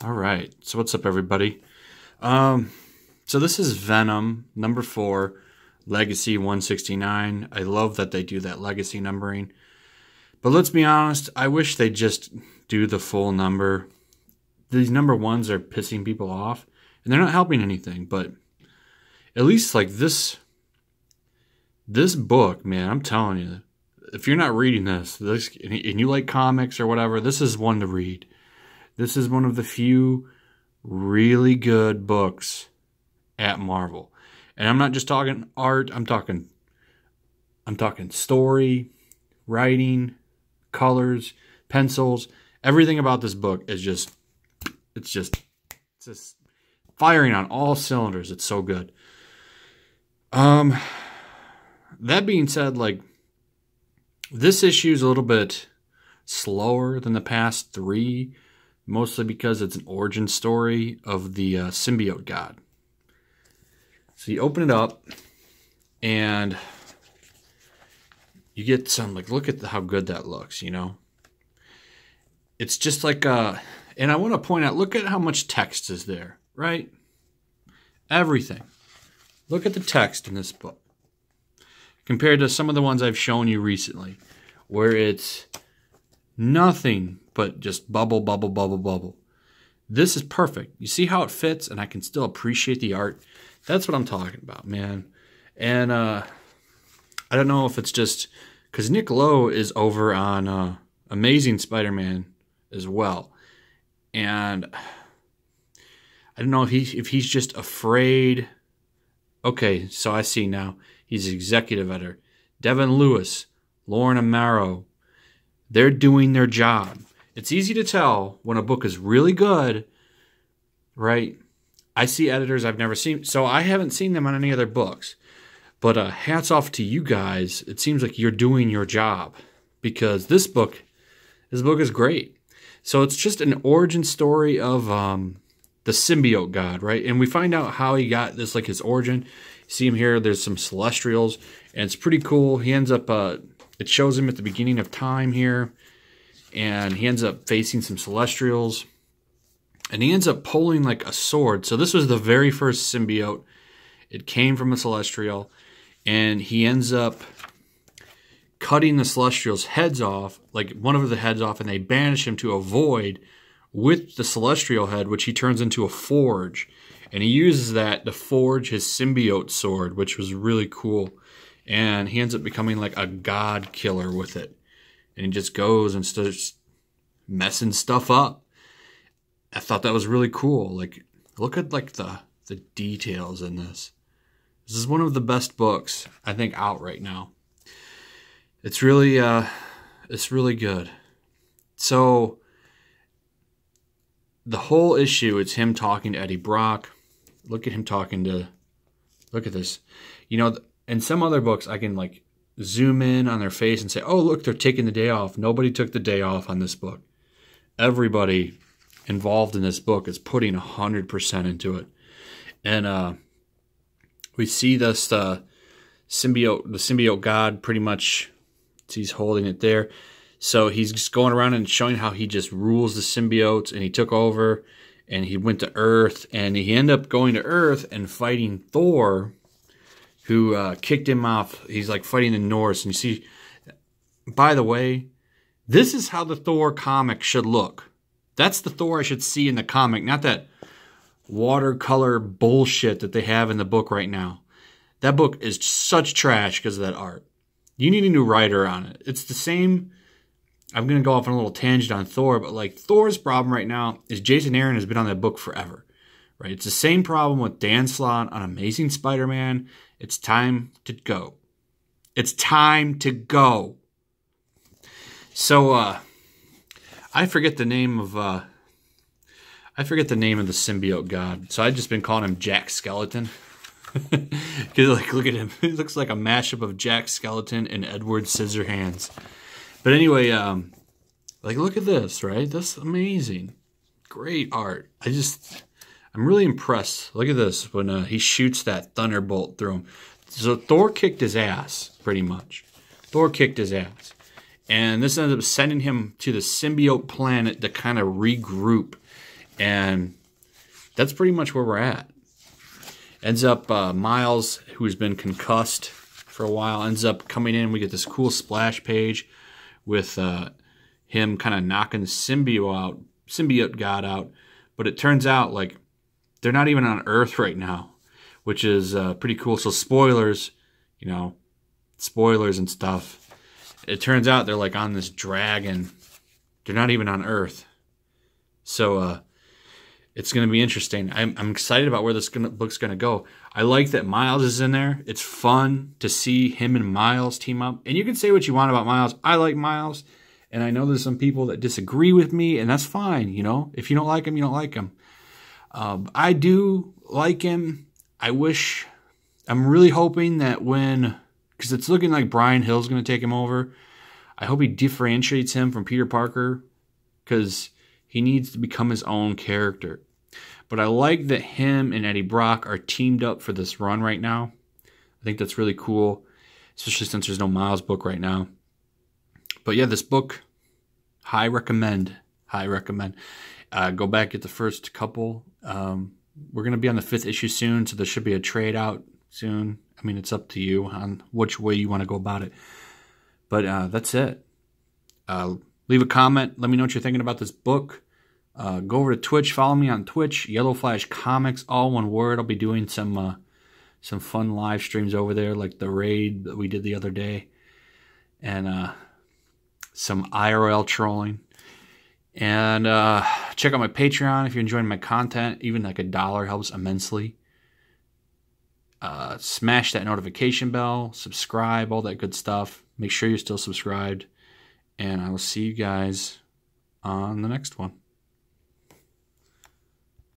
All right. So what's up, everybody? So this is Venom number 4, Legacy 169. I love that they do that legacy numbering. But let's be honest, I wish they just do the full number. These number ones are pissing people off, and they're not helping anything. But at least like this book, man, I'm telling you, if you're not reading this and you like comics or whatever, this is one to read. This is one of the few really good books at Marvel. And I'm not just talking art, I'm talking story, writing, colors, pencils. Everything about this book is just firing on all cylinders. It's so good. That being said, like, this issue is a little bit slower than the past 3, mostly because it's an origin story of the symbiote god. So you open it up, and you get some, like, look at how good that looks, you know? It's just like, and I want to point out, look at how much text is there, right? Everything. Look at the text in this book, compared to some of the ones I've shown you recently, where it's nothing but just bubble, bubble, bubble, bubble. This is perfect. You see how it fits, and I can still appreciate the art. That's what I'm talking about, man. And I don't know if it's just because Nick Lowe is over on Amazing Spider-Man as well. And I don't know if he's just afraid. Okay, so I see now. He's executive editor. Devin Lewis, Lauren Amaro, they're doing their job. It's easy to tell when a book is really good, right? I see editors I've never seen, so I haven't seen them on any other books. But hats off to you guys. It seems like you're doing your job, because this book is great. So it's just an origin story of the symbiote god, right? And we find out how he got this, like his origin. You see him here. There's some celestials, and it's pretty cool. He ends up, it shows him at the beginning of time here, and he ends up facing some celestials, and he ends up pulling like a sword. So this was the very first symbiote. It came from a celestial, and he ends up cutting the celestials' heads off, like one of the heads off, and they banish him to a void with the celestial head, which he turns into a forge. And he uses that to forge his symbiote sword, which was really cool. And he ends up becoming like a god killer with it. And he just goes and starts messing stuff up. I thought that was really cool. Like, look at like the details in this. This is one of the best books I think out right now. It's really good. So the whole issue, it's him talking to Eddie Brock. Look at him talking to, look at this. You know, in some other books, I can like zoom in on their face and say, oh, look, they're taking the day off. Nobody took the day off on this book. Everybody involved in this book is putting 100% into it. And we see this symbiote god pretty much, he's holding it there. So he's just going around and showing how he just rules the symbiotes, and he took over, and he went to Earth, and he ended up going to Earth and fighting Thor, who kicked him off. He's like fighting the Norse. And you see, by the way, this is how the Thor comic should look. That's the Thor I should see in the comic, not that watercolor bullshit that they have in the book right now. That book is such trash because of that art. You need a new writer on it. It's the same. I'm going to go off on a little tangent on Thor, but like Thor's problem right now is Jason Aaron has been on that book forever, right? It's the same problem with Dan Slott on Amazing Spider-Man. It's time to go. It's time to go. So I forget the name of the symbiote god. So I've just been calling him Jack Skeleton. Because like, look at him. He looks like a mashup of Jack Skeleton and Edward Scissorhands. But anyway, like, look at this, right? That's amazing. Great art. I'm really impressed. Look at this when he shoots that thunderbolt through him. So Thor kicked his ass, pretty much. Thor kicked his ass. And this ends up sending him to the symbiote planet to kind of regroup And that's pretty much where we're at. Ends up Miles, who's been concussed for a while, ends up coming in. We get this cool splash page with him kind of knocking the symbiote god out. But it turns out like they're not even on Earth right now, which is pretty cool. So spoilers, you know, spoilers and stuff. It turns out they're like on this dragon. They're not even on Earth. So it's going to be interesting. I'm excited about where this book's going to go. I like that Miles is in there. It's fun to see him and Miles team up. And you can say what you want about Miles. I like Miles. And I know there's some people that disagree with me, and that's fine, you know. If you don't like him, you don't like him. I do like him. I'm really hoping that because it's looking like Brian Hill's going to take him over. I hope he differentiates him from Peter Parker, because he needs to become his own character. But I like that him and Eddie Brock are teamed up for this run right now. I think that's really cool, especially since there's no Miles book right now. But yeah, this book, high recommend. Go back, get the first couple. We're going to be on the 5th issue soon, so there should be a trade out soon. I mean, it's up to you on which way you want to go about it. But that's it. Leave a comment. Let me know what you're thinking about this book. Go over to Twitch. Follow me on Twitch. Yellow Flash Comics, all one word. I'll be doing some fun live streams over there, like the raid that we did the other day. And some IRL trolling. And check out my Patreon if you're enjoying my content. Even like $1 helps immensely. Smash that notification bell. Subscribe, all that good stuff. Make sure you're still subscribed. And I will see you guys on the next one.